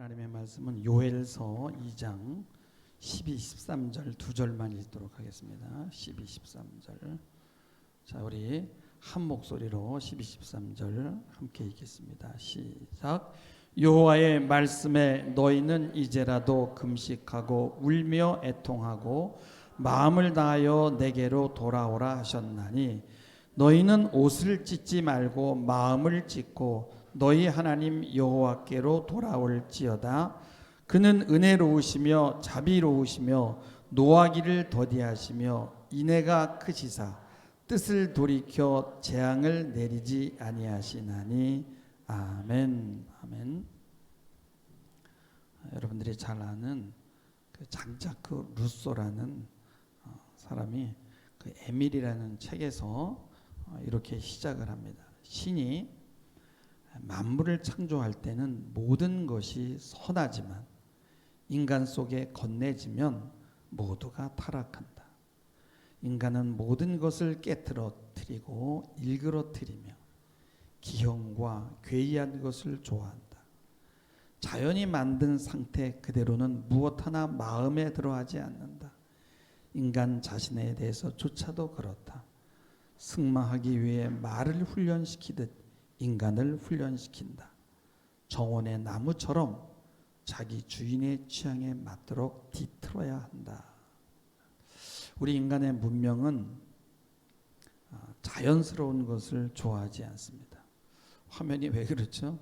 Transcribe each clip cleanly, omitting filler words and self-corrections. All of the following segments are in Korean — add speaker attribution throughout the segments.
Speaker 1: 하나님의 말씀은 요엘서 2장 12, 13절 두 절만 읽도록 하겠습니다. 12, 13절. 자, 우리 한 목소리로 12, 13절 함께 읽겠습니다. 시작. 여호와의 말씀에 너희는 이제라도 금식하고 울며 애통하고 마음을 다하여 내게로 돌아오라 하셨나니 너희는 옷을 찢지 말고 마음을 찢고 너희 하나님 여호와께로 돌아올지어다. 그는 은혜로우시며 자비로우시며 노하기를 더디하시며 인애가 크시사 뜻을 돌이켜 재앙을 내리지 아니하시나니. 아멘. 아멘. 여러분들이 잘 아는 그 장자크 루소라는 사람이 그 에밀이라는 책에서 이렇게 시작을 합니다. 신이 만물을 창조할 때는 모든 것이 선하지만 인간 속에 건네지면 모두가 타락한다. 인간은 모든 것을 깨트러뜨리고 일그러뜨리며 기형과 괴이한 것을 좋아한다. 자연이 만든 상태 그대로는 무엇 하나 마음에 들어하지 않는다. 인간 자신에 대해서조차도 그렇다. 승마하기 위해 말을 훈련시키듯 인간을 훈련시킨다. 정원의 나무처럼 자기 주인의 취향에 맞도록 뒤틀어야 한다. 우리 인간의 문명은 자연스러운 것을 좋아하지 않습니다. 화면이 왜 그렇죠?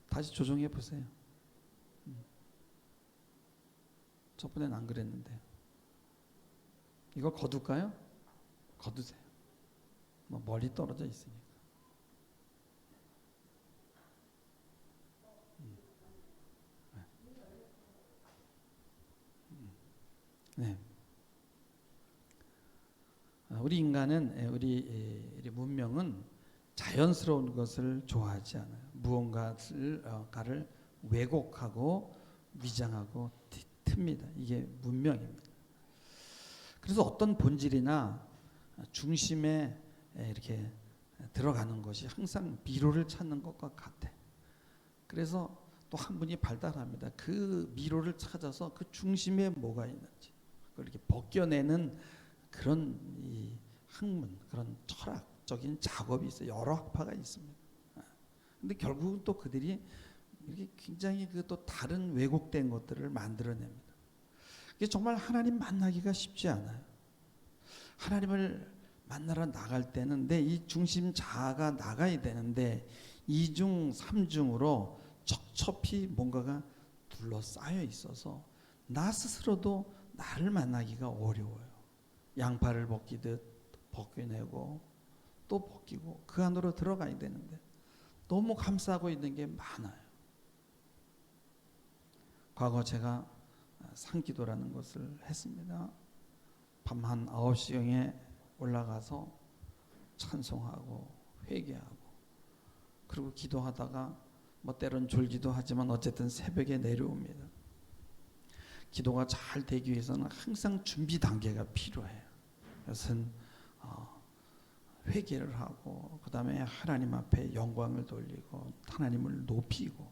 Speaker 1: 다시 조정해 보세요. 저번엔 안 그랬는데. 이걸 거둘까요? 거두세요. 뭐 멀리 떨어져 있으니까. 네. 우리 인간은 우리 문명은 자연스러운 것을 좋아하지 않아요. 무언가를 왜곡하고 위장하고 틉니다. 이게 문명입니다. 그래서 어떤 본질이나 중심에 이렇게 들어가는 것이 항상 미로를 찾는 것과 같아. 그래서 또 한 분이 발달합니다. 그 미로를 찾아서 그 중심에 뭐가 있는지 그걸 이렇게 벗겨내는 그런 이 학문, 그런 철학적인 작업이 있어요. 여러 학파가 있습니다. 근데 결국은 또 그들이 이렇게 굉장히 그 또 다른 왜곡된 것들을 만들어냅니다. 이게 정말 하나님 만나기가 쉽지 않아요. 하나님을 만나러 나갈 때는 내 이 중심 자아가 나가야 되는데 이중 삼중으로 첩첩이 뭔가가 둘러싸여 있어서 나 스스로도 나를 만나기가 어려워요. 양파를 벗기듯 벗겨내고 또 벗기고 그 안으로 들어가야 되는데 너무 감싸고 있는 게 많아요. 과거 제가 상기도라는 것을 했습니다. 밤 한 9시경에 올라가서 찬송하고 회개하고 그리고 기도하다가 뭐 때론 졸기도 하지만 어쨌든 새벽에 내려옵니다. 기도가 잘 되기 위해서는 항상 준비 단계가 필요해요. 그것은 회개를 하고 그 다음에 하나님 앞에 영광을 돌리고 하나님을 높이고.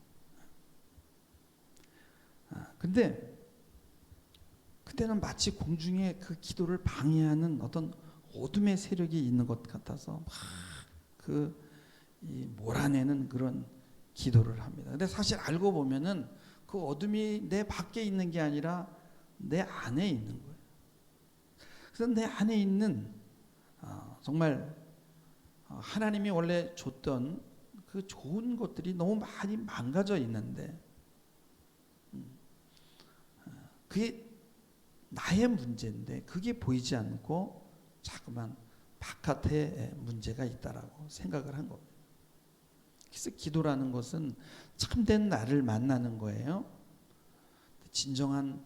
Speaker 1: 근데 그때는 마치 공중에 그 기도를 방해하는 어떤 어둠의 세력이 있는 것 같아서 막 몰아내는 그런 기도를 합니다. 근데 사실 알고 보면은 그 어둠이 내 밖에 있는 게 아니라 내 안에 있는 거예요. 그래서 내 안에 있는 정말 하나님이 원래 줬던 그 좋은 것들이 너무 많이 망가져 있는데 그게 나의 문제인데 그게 보이지 않고 자꾸만 바깥에 문제가 있다라고 생각을 한 겁니다. 그래서 기도라는 것은 참된 나를 만나는 거예요. 진정한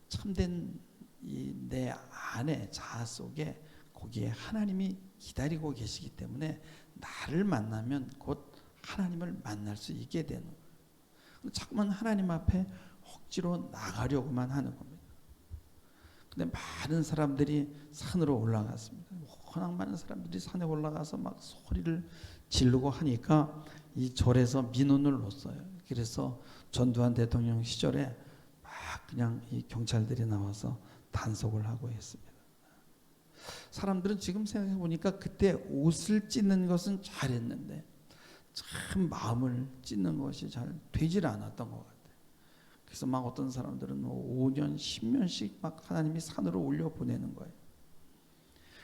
Speaker 1: 참된 내 안에 자아 속에 거기에 하나님이 기다리고 계시기 때문에 나를 만나면 곧 하나님을 만날 수 있게 되는 거예요. 자꾸만 하나님 앞에 억지로 나가려고만 하는 겁니다. 근데 많은 사람들이 산으로 올라갔습니다. 워낙 많은 사람들이 산에 올라가서 막 소리를 지르고 하니까 이 절에서 민원을 넣었어요. 그래서 전두환 대통령 시절에 막 그냥 이 경찰들이 나와서 단속을 하고 했습니다. 사람들은 지금 생각해 보니까 그때 옷을 찢는 것은 잘했는데 참 마음을 찢는 것이 잘 되질 않았던 것 같아요. 그래서 막 어떤 사람들은 5년, 10년씩 막 하나님이 산으로 올려 보내는 거예요.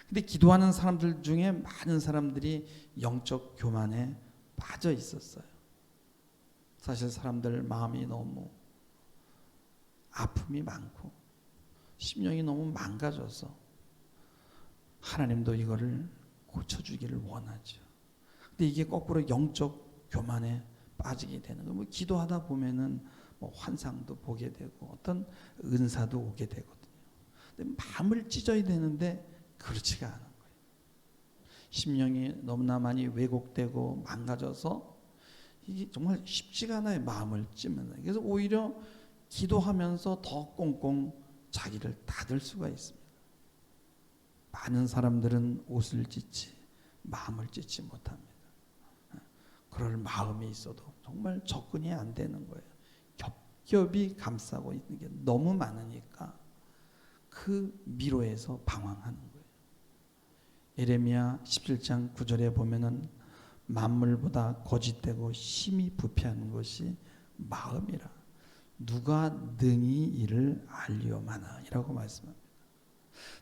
Speaker 1: 근데 기도하는 사람들 중에 많은 사람들이 영적 교만에 빠져 있었어요. 사실 사람들 마음이 너무 아픔이 많고 심령이 너무 망가져서 하나님도 이거를 고쳐주기를 원하죠. 근데 이게 거꾸로 영적 교만에 빠지게 되는 거예요. 뭐 기도하다 보면은 뭐 환상도 보게 되고 어떤 은사도 오게 되거든요. 근데 마음을 찢어야 되는데 그렇지가 않은 거예요. 심령이 너무나 많이 왜곡되고 망가져서 이게 정말 쉽지가 않아요. 마음을 찢는. 그래서 오히려 기도하면서 더 꽁꽁 자기를 닫을 수가 있습니다. 많은 사람들은 옷을 찢지 마음을 찢지 못합니다. 그럴 마음이 있어도 정말 접근이 안 되는 거예요. 겹겹이 감싸고 있는 게 너무 많으니까 그 미로에서 방황하는 거예요. 예레미야 17장 9절에 보면은 만물보다 거짓되고 심히 부패한 것이 마음이라 누가 능히 이를 알리오마나 이라고 말씀합니다.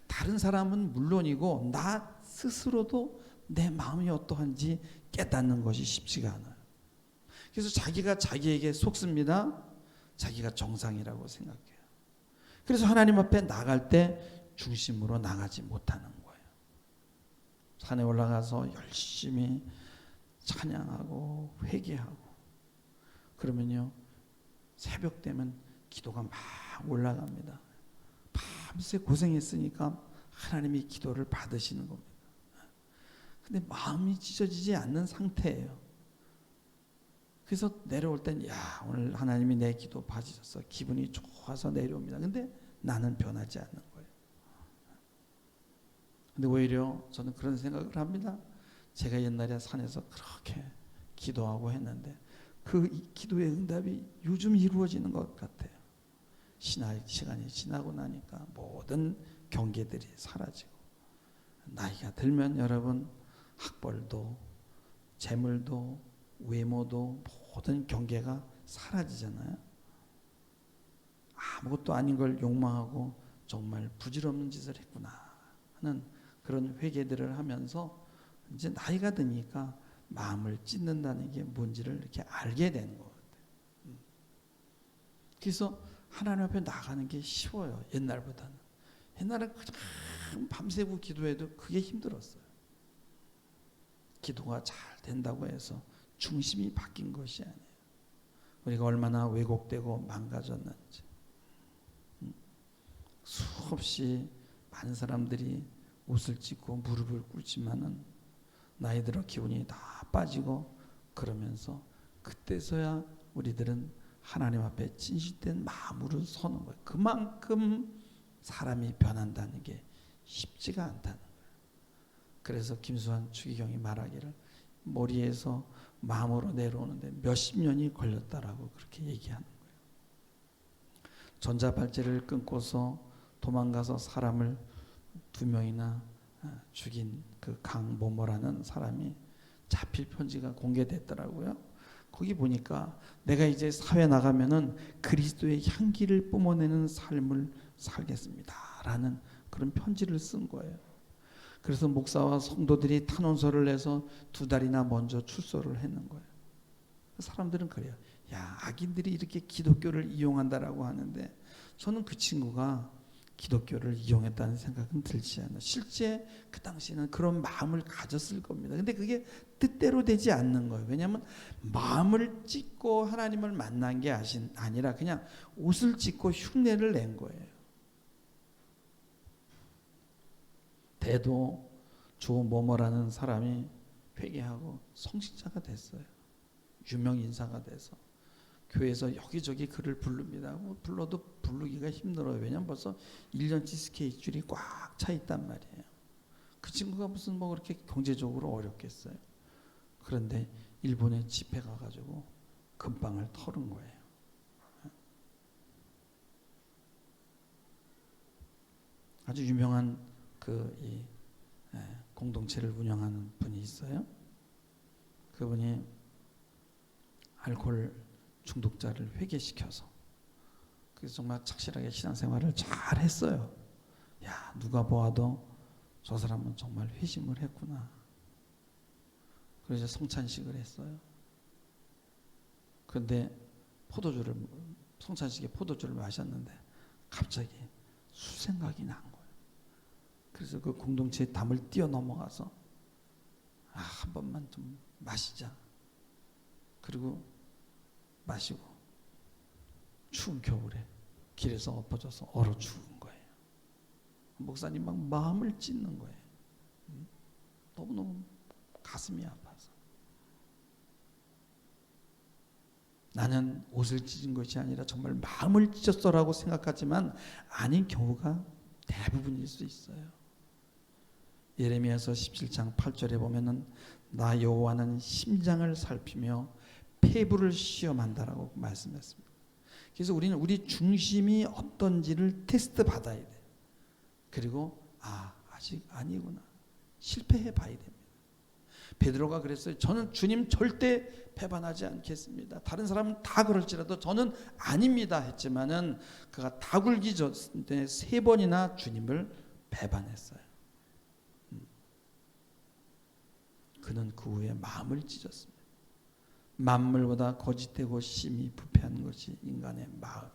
Speaker 1: 다른 사람은 물론이고 나 스스로도 내 마음이 어떠한지 깨닫는 것이 쉽지가 않아요. 그래서 자기가 자기에게 속습니다. 자기가 정상이라고 생각해요. 그래서 하나님 앞에 나갈 때 중심으로 나가지 못하는 거예요. 산에 올라가서 열심히 찬양하고 회개하고 그러면요 새벽 되면 기도가 막 올라갑니다. 밤새 고생했으니까 하나님이 기도를 받으시는 겁니다. 근데 마음이 찢어지지 않는 상태예요. 그래서 내려올 땐 야 오늘 하나님이 내 기도 받으셨어. 기분이 좋아서 내려옵니다. 근데 나는 변하지 않는 거예요. 근데 오히려 저는 그런 생각을 합니다. 제가 옛날에 산에서 그렇게 기도하고 했는데 그 기도의 응답이 요즘 이루어지는 것 같아요. 시간이 지나고 나니까 모든 경계들이 사라지고 나이가 들면 여러분 학벌도 재물도 외모도 모든 경계가 사라지잖아요. 아무것도 아닌 걸 욕망하고 정말 부질없는 짓을 했구나 하는 그런 회개들을 하면서 이제 나이가 드니까 마음을 찢는다는 게 뭔지를 이렇게 알게 되는 것 같아요. 그래서 하나님 앞에 나가는 게 쉬워요. 옛날보다는. 옛날에 밤새고 기도해도 그게 힘들었어요. 기도가 잘 된다고 해서 중심이 바뀐 것이 아니에요. 우리가 얼마나 왜곡되고 망가졌는지. 수없이 많은 사람들이 옷을 찢고 무릎을 꿇지만은 나이 들어 기운이 다 빠지고 그러면서 그때서야 우리들은 하나님 앞에 진실된 마음으로 서는 거예요. 그만큼 사람이 변한다는 게 쉽지가 않다는 거예요. 그래서 김수환 추기경이 말하기를 머리에서 마음으로 내려오는데 몇십 년이 걸렸다라고 그렇게 얘기하는 거예요. 전자발찌를 끊고서 도망가서 사람을 2명이나 죽인 그 강모모라는 사람이 자필 편지가 공개됐더라고요. 거기 보니까 내가 이제 사회 나가면은 그리스도의 향기를 뿜어내는 삶을 살겠습니다라는 그런 편지를 쓴 거예요. 그래서 목사와 성도들이 탄원서를 내서 2달이나 먼저 출소를 했는 거예요. 사람들은 그래요. 야, 악인들이 이렇게 기독교를 이용한다라고 하는데 저는 그 친구가 기독교를 이용했다는 생각은 들지 않아요. 실제 그 당시에는 그런 마음을 가졌을 겁니다. 근데 그게 뜻대로 되지 않는 거예요. 왜냐하면 마음을 찢고 하나님을 만난 게 아니라 그냥 옷을 찢고 흉내를 낸 거예요. 대도 조모모라는 사람이 회개하고 성직자가 됐어요. 유명 인사가 돼서 교회에서 여기저기 그를 부릅니다. 불러도 부르기가 힘들어요. 왜냐하면 벌써 1년치 스케줄이 꽉 차 있단 말이에요. 그 친구가 무슨 뭐 그렇게 경제적으로 어렵겠어요. 그런데 일본에 집회 가가지고 금방을 털은 거예요. 아주 유명한 공동체를 운영하는 분이 있어요. 그분이 알코올 중독자를 회개시켜서 그래서 정말 착실하게 신앙생활을 잘 했어요. 야, 누가 보아도 저 사람은 정말 회심을 했구나. 그래서 성찬식을 했어요. 그런데 성찬식에 포도주를 마셨는데 갑자기 술 생각이 난 거예요. 그래서 그 공동체의 담을 뛰어넘어가서 한 번만 좀 마시자. 그리고 마시고 추운 겨울에 길에서 엎어져서 얼어 죽은 거예요. 목사님 막 마음을 찢는 거예요. 너무너무 가슴이 아파서. 나는 옷을 찢은 것이 아니라 정말 마음을 찢었어라고 생각하지만 아닌 경우가 대부분일 수 있어요. 예레미야서 17장 8절에 보면은 나 여호와는 심장을 살피며 폐부를 시험한다라고 말씀했습니다. 그래서 우리는 우리 중심이 어떤지를 테스트 받아야 돼요. 그리고 아직 아니구나. 실패해 봐야 됩니다. 베드로가 그랬어요. 저는 주님 절대 배반하지 않겠습니다. 다른 사람은 다 그럴지라도 저는 아닙니다 했지만은 그가 다 굴기 전에 3번이나 주님을 배반했어요. 그는 그 후에 마음을 찢었습니다. 만물보다 거짓되고 심히 부패한 것이 인간의 마음.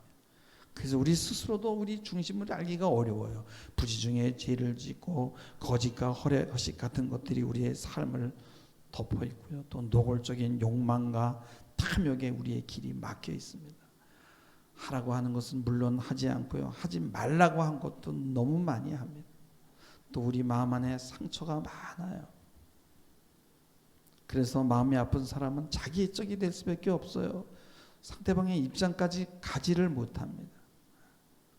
Speaker 1: 그래서 우리 스스로도 우리 중심을 알기가 어려워요. 부지 중에 죄를 짓고 거짓과 허례허식 같은 것들이 우리의 삶을 덮어 있고요. 또 노골적인 욕망과 탐욕에 우리의 길이 막혀 있습니다. 하라고 하는 것은 물론 하지 않고요. 하지 말라고 한 것도 너무 많이 합니다. 또 우리 마음 안에 상처가 많아요. 그래서 마음이 아픈 사람은 자기의 적이 될 수밖에 없어요. 상대방의 입장까지 가지를 못합니다.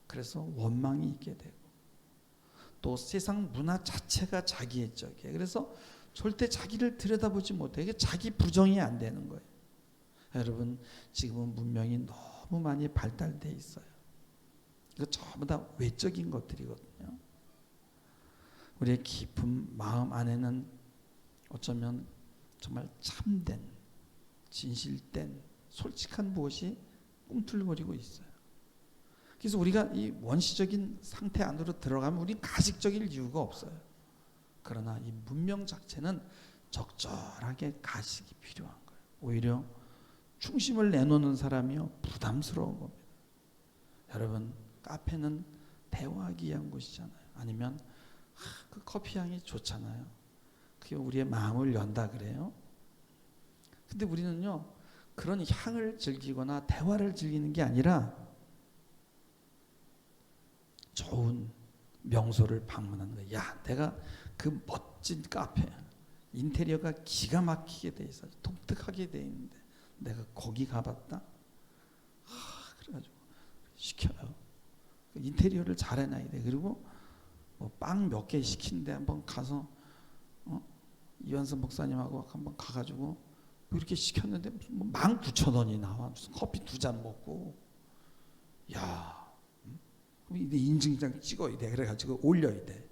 Speaker 1: 그래서 원망이 있게 되고 또 세상 문화 자체가 자기의 적이에요. 그래서 절대 자기를 들여다보지 못해요. 이게 자기 부정이 안 되는 거예요. 여러분 지금은 문명이 너무 많이 발달돼 있어요. 이거 전부 다 외적인 것들이거든요. 우리의 깊은 마음 안에는 어쩌면 정말 참된, 진실된, 솔직한 무엇이 꿈틀거리고 있어요. 그래서 우리가 이 원시적인 상태 안으로 들어가면 우리 가식적일 이유가 없어요. 그러나 이 문명 자체는 적절하게 가식이 필요한 거예요. 오히려 중심을 내놓는 사람이요 부담스러운 겁니다. 여러분 카페는 대화하기 위한 곳이잖아요. 아니면 그 커피 향이 좋잖아요. 그게 우리의 마음을 연다 그래요. 근데 우리는요 그런 향을 즐기거나 대화를 즐기는 게 아니라 좋은 명소를 방문하는 거예요. 야, 내가 그 멋진 카페 인테리어가 기가 막히게 돼 있어, 독특하게 돼 있는데 내가 거기 가봤다. 그래가지고 시켜요. 인테리어를 잘 해놔야 돼. 그리고 뭐 빵 몇 개 시키는데 한번 가서 이완선 목사님하고 한번 가가지고 이렇게 시켰는데 뭐 19,000원이 나와. 무슨 커피 2잔 먹고. 야, 내 인증장 찍어야 돼. 그래가지고 올려야 돼.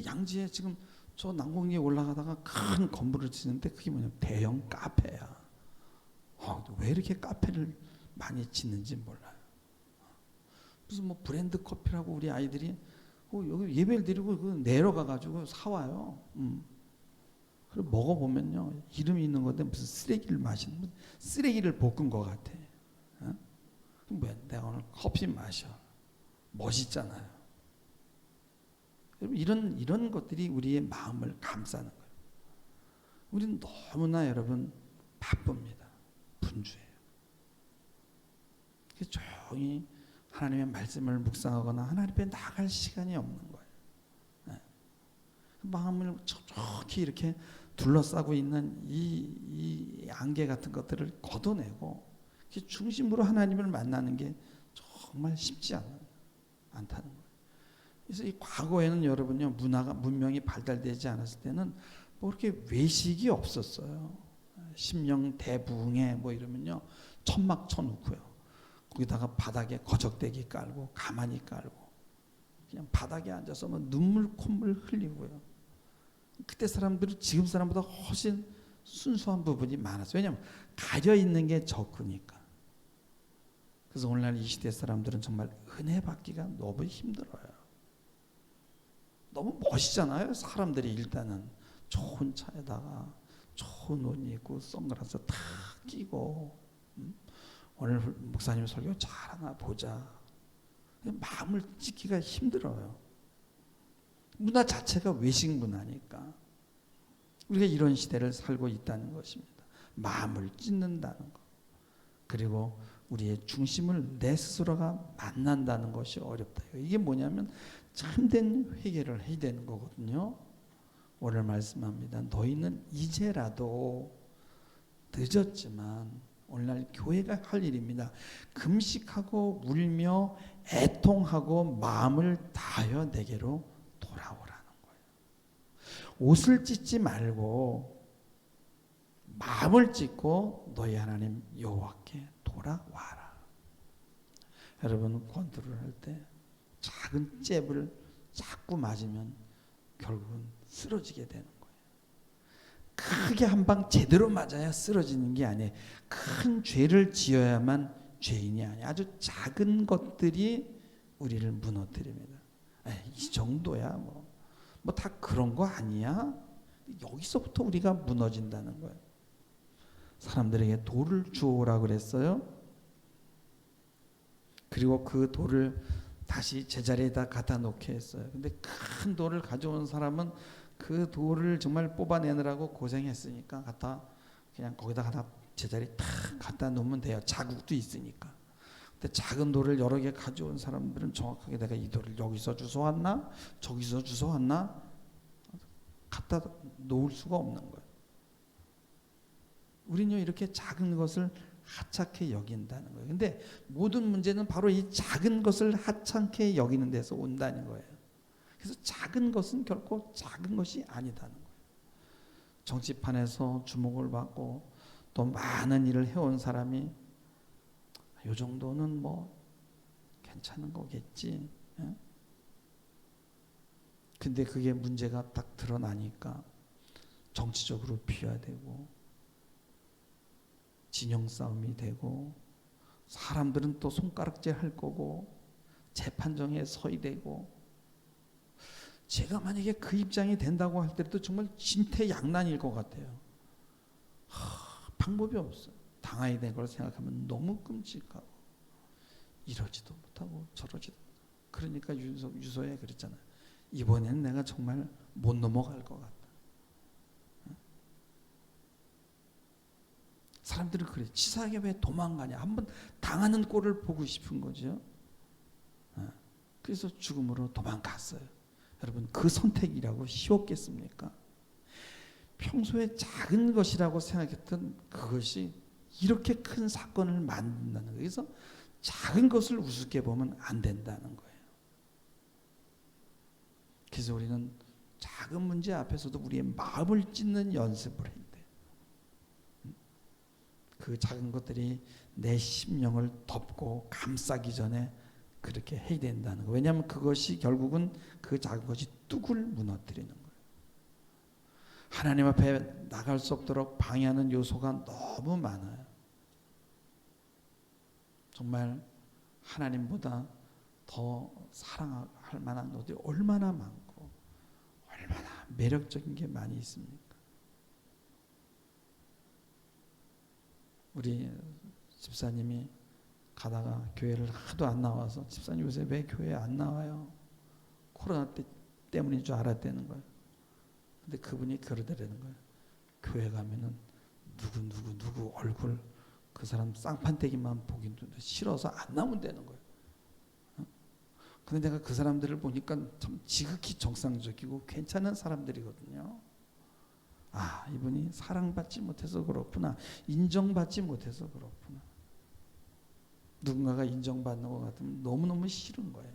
Speaker 1: 양지에 지금 저 난공리에 올라가다가 큰 건물을 짓는데 그게 뭐냐면 대형 카페야. 왜 이렇게 카페를 많이 짓는지 몰라요. 무슨 뭐 브랜드 커피라고 우리 아이들이 여기 예배를 드리고 내려가가지고 사와요. 그리고 먹어보면요 이름이 있는 건데 무슨 쓰레기를 마시는 쓰레기를 볶은 것 같아. 왜 내가 오늘 커피 마셔. 멋있잖아요. 여러분 이런 것들이 우리의 마음을 감싸는 거예요. 우리는 너무나 여러분 바쁩니다. 분주해요. 조용히 하나님의 말씀을 묵상하거나 하나님 앞에 나갈 시간이 없는 거예요. 네. 마음을 촉촉히 이렇게 둘러싸고 있는 이 안개 같은 것들을 걷어내고 중심으로 하나님을 만나는 게 정말 쉽지 않다는 거예요. 그래서 이 과거에는 여러분요 문명이 발달되지 않았을 때는 뭐 그렇게 외식이 없었어요. 심령 대부흥회 뭐 이러면요 천막 쳐놓고요. 거기다가 바닥에 거적대기 깔고 가만히 깔고 그냥 바닥에 앉아서 뭐 눈물 콧물 흘리고요. 그때 사람들은 지금 사람보다 훨씬 순수한 부분이 많았어요. 왜냐하면 가려 있는 게 적으니까. 그래서 오늘날 이 시대 사람들은 정말 은혜 받기가 너무 힘들어요. 너무 멋있잖아요. 사람들이 일단은 좋은 차에다가 좋은 옷 입고 선글라스 다 끼고 오늘 목사님 설교 잘하나 보자. 마음을 찢기가 힘들어요. 문화 자체가 외식 문화니까. 우리가 이런 시대를 살고 있다는 것입니다. 마음을 찢는다는 것. 그리고 우리의 중심을 내 스스로가 만난다는 것이 어렵다. 이게 뭐냐면 참된 회개를 해야 되는 거거든요. 오늘 말씀합니다. 너희는 이제라도 늦었지만 오늘날 교회가 할 일입니다. 금식하고 울며 애통하고 마음을 다하여 내게로 돌아오라는 거예요. 옷을 찢지 말고 마음을 찢고 너희 하나님 여호와께 돌아와라. 여러분 권투를 할 때 작은 잽을 자꾸 맞으면 결국은 쓰러지게 되는 거예요. 크게 한 방 제대로 맞아야 쓰러지는 게 아니에요. 큰 죄를 지어야만 죄인이 아니에요. 아주 작은 것들이 우리를 무너뜨립니다. 이 정도야 뭐 다 그런 거 아니야? 여기서부터 우리가 무너진다는 거예요. 사람들에게 돌을 주오라 그랬어요. 그리고 그 돌을 다시 제자리에다 갖다 놓게 했어요. 근데 큰 돌을 가져온 사람은 그 돌을 정말 뽑아내느라고 고생했으니까 그냥 거기다 갖다 제자리에 탁 갖다 놓으면 돼요. 자국도 있으니까. 근데 작은 돌을 여러 개 가져온 사람들은 정확하게 내가 이 돌을 여기서 주워왔나 저기서 주워왔나 갖다 놓을 수가 없는 거예요. 우리는요 이렇게 작은 것을 하찮게 여긴다는 거예요. 근데 모든 문제는 바로 이 작은 것을 하찮게 여기는 데서 온다는 거예요. 그래서 작은 것은 결코 작은 것이 아니다는 거예요. 정치판에서 주목을 받고 또 많은 일을 해온 사람이 이 정도는 뭐 괜찮은 거겠지. 근데 그게 문제가 딱 드러나니까 정치적으로 비화되고 진영 싸움이 되고 사람들은 또 손가락질 할 거고 재판정에 서야 되고 제가 만약에 그 입장이 된다고 할 때도 정말 진퇴양난일 것 같아요. 방법이 없어요. 당해야 될 걸 생각하면 너무 끔찍하고 이러지도 못하고 저러지도 못하고. 그러니까 유서에 그랬잖아요. 이번에는 내가 정말 못 넘어갈 것 같다. 사람들은 그래. 치사하게 왜 도망가냐. 한번 당하는 꼴을 보고 싶은 거죠. 그래서 죽음으로 도망갔어요. 여러분 그 선택이라고 쉬웠겠습니까? 평소에 작은 것이라고 생각했던 그것이 이렇게 큰 사건을 만든다는 거예요. 그래서 작은 것을 우습게 보면 안 된다는 거예요. 그래서 우리는 작은 문제 앞에서도 우리의 마음을 찢는 연습을 해야 돼요. 그 작은 것들이 내 심령을 덮고 감싸기 전에 그렇게 해야 된다는 거예요. 왜냐하면 그것이 결국은 그 작은 것이 뚝을 무너뜨리는 거예요. 하나님 앞에 나갈 수 없도록 방해하는 요소가 너무 많아요. 정말 하나님보다 더 사랑할 만한 것들이 얼마나 많고 얼마나 매력적인 게 많이 있습니까? 우리 집사님이 가다가 교회를 하도 안 나와서 집사님 요새 왜 교회에 안 나와요? 코로나 때문인 줄 알았다는 거예요. 근데 그분이 그러더라는 거예요. 교회 가면은 누구 얼굴 그 사람 쌍판대기만 보기도 싫어서 안 나온다는 거예요. 근데 내가 그 사람들을 보니까 참 지극히 정상적이고 괜찮은 사람들이거든요. 아, 이분이 사랑받지 못해서 그렇구나. 인정받지 못해서 그렇구나. 누군가가 인정받는 것 같으면 너무너무 싫은 거예요.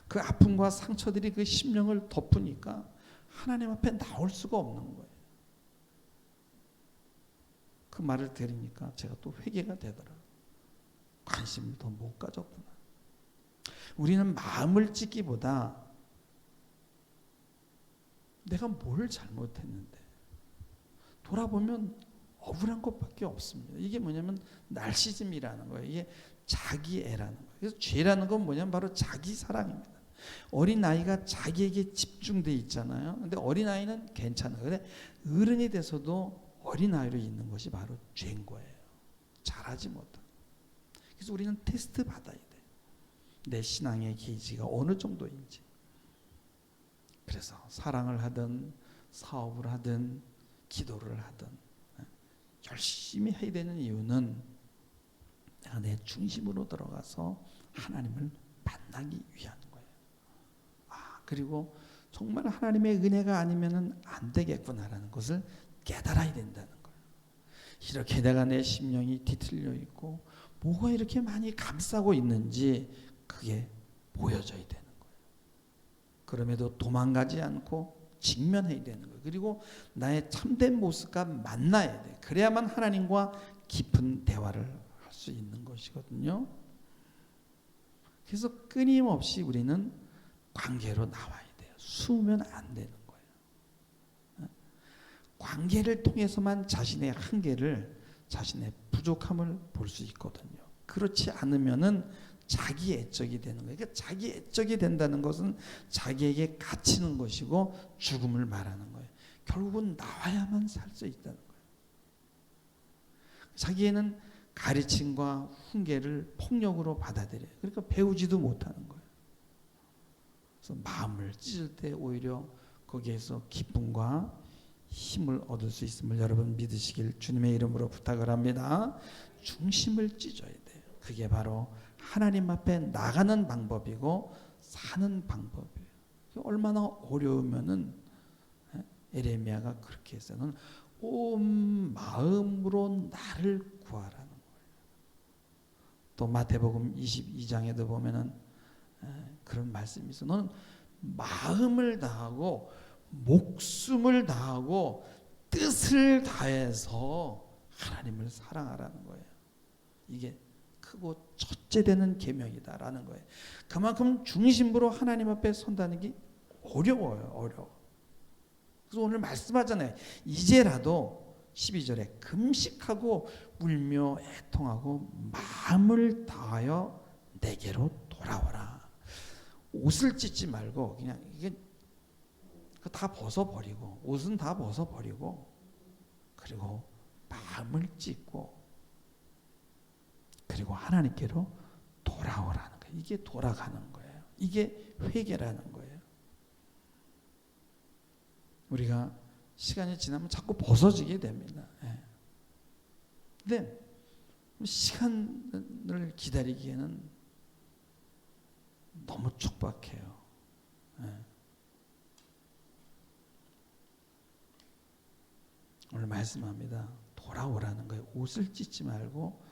Speaker 1: 그 아픔과 상처들이 그 심령을 덮으니까 하나님 앞에 나올 수가 없는 거예요. 그 말을 들으니까 제가 또 회개가 되더라고요. 관심을 더 못 가졌구나. 우리는 마음을 찢기보다 내가 뭘 잘못했는데 돌아보면 억울한 것밖에 없습니다. 이게 뭐냐면 날시즘이라는 거예요. 이게 자기애라는 거예요. 그래서 죄라는 건 뭐냐면 바로 자기 사랑입니다. 어린아이가 자기에게 집중돼 있잖아요. 근데 어린아이는 괜찮아요. 근데 어른이 돼서도 어린아이로 있는 것이 바로 죄인 거예요. 잘하지 못한. 그래서 우리는 테스트 받아야 돼. 내 신앙의 게이지가 어느 정도인지. 그래서 사랑을 하든 사업을 하든 기도를 하든 열심히 해야 되는 이유는 내가 내 중심으로 들어가서 하나님을 만나기 위한 거예요. 그리고 정말 하나님의 은혜가 아니면은 안 되겠구나라는 것을 깨달아야 된다는 거예요. 이렇게 내가 내 심령이 뒤틀려 있고 뭐가 이렇게 많이 감싸고 있는지 그게 보여져야 되는 거예요. 그럼에도 도망가지 않고 직면해야 되는 거예요. 그리고 나의 참된 모습과 만나야 돼. 그래야만 하나님과 깊은 대화를 할 수 있는 것이거든요. 그래서 끊임없이 우리는 관계로 나와야 돼요. 숨으면 안 되는 거예요. 관계를 통해서만 자신의 한계를, 자신의 부족함을 볼 수 있거든요. 그렇지 않으면은 자기 애적이 되는 거예요. 그러니까 자기 애적이 된다는 것은 자기에게 갇히는 것이고 죽음을 말하는 거예요. 결국은 나와야만 살 수 있다는 거예요. 자기에는 가르침과 훈계를 폭력으로 받아들여요. 그러니까 배우지도 못하는 거예요. 그래서 마음을 찢을 때 오히려 거기에서 기쁨과 힘을 얻을 수 있음을 여러분 믿으시길 주님의 이름으로 부탁을 합니다. 중심을 찢어야 돼요. 그게 바로 하나님 앞에 나가는 방법이고 사는 방법이에요. 얼마나 어려우면은 에레미야가 그렇게 했어요. 너는 온 마음으로 나를 구하라는 거예요. 또 마태복음 22장에도 보면은 그런 말씀이 있어. 너는 마음을 다하고 목숨을 다하고 뜻을 다해서 하나님을 사랑하라는 거예요. 이게 크고 첫째 되는 계명이다라는 거예요. 그만큼 중심으로 하나님 앞에 선다는 게 어려워요. 어려워. 그래서 오늘 말씀하잖아요. 이제라도 12절에 금식하고 울며 애통하고 마음을 다하여 내게로 돌아오라. 옷을 찢지 말고 그냥 이게 다 벗어버리고 옷은 다 벗어버리고 그리고 마음을 찢고 그리고 하나님께로 돌아오라는 거예요. 이게 돌아가는 거예요. 이게 회개라는 거예요. 우리가 시간이 지나면 자꾸 벗어지게 됩니다. 근데 시간을 기다리기에는 너무 촉박해요. 오늘 말씀합니다. 돌아오라는 거예요. 옷을 찢지 말고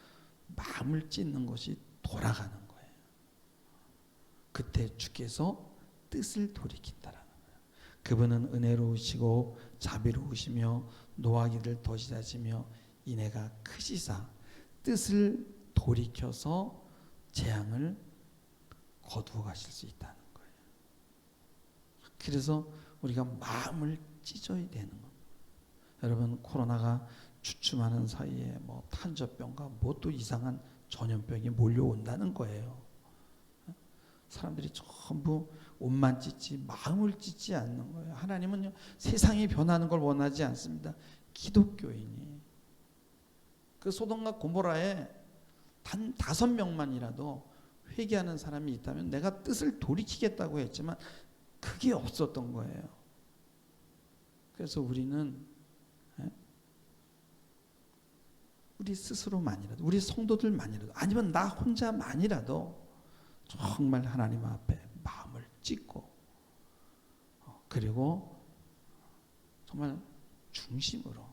Speaker 1: 마음을 찢는 것이 돌아가는 거예요. 그때 주께서 뜻을 돌이킨다라는 거예요. 그분은 은혜로우시고 자비로우시며 노하기를 더시하시며 인애가 크시사 뜻을 돌이켜서 재앙을 거두어 가실 수 있다는 거예요. 그래서 우리가 마음을 찢어야 되는 겁니다. 여러분 코로나가 주춤하는 사이에 뭐 탄저병과 뭐 또 이상한 전염병이 몰려온다는 거예요. 사람들이 전부 옷만 찢지 마음을 찢지 않는 거예요. 하나님은요 세상이 변하는 걸 원하지 않습니다. 기독교인이 그 소돔과 고모라에 단 5명만이라도 회개하는 사람이 있다면 내가 뜻을 돌이키겠다고 했지만 그게 없었던 거예요. 그래서 우리는 우리 스스로만이라도 우리 성도들만이라도 아니면 나 혼자만이라도 정말 하나님 앞에 마음을 찢고 그리고 정말 중심으로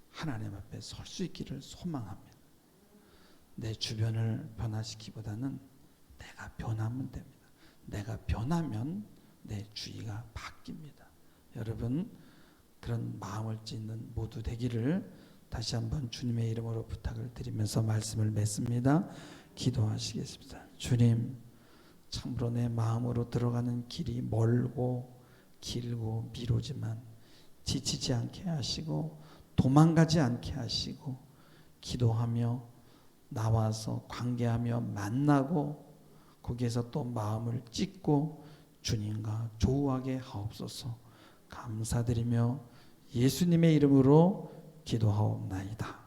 Speaker 1: 하나님 앞에 설 수 있기를 소망합니다. 내 주변을 변화시키기보다는 내가 변하면 됩니다. 내가 변하면 내 주위가 바뀝니다. 여러분 그런 마음을 찢는 모두 되기를 다시 한번 주님의 이름으로 부탁을 드리면서 말씀을 맺습니다. 기도하시겠습니다. 주님, 참으로 내 마음으로 들어가는 길이 멀고 길고 미루지만 지치지 않게 하시고 도망가지 않게 하시고 기도하며 나와서 관계하며 만나고 거기에서 또 마음을 찢고 주님과 조우하게 하옵소서. 감사드리며 예수님의 이름으로 기도하옵나이다.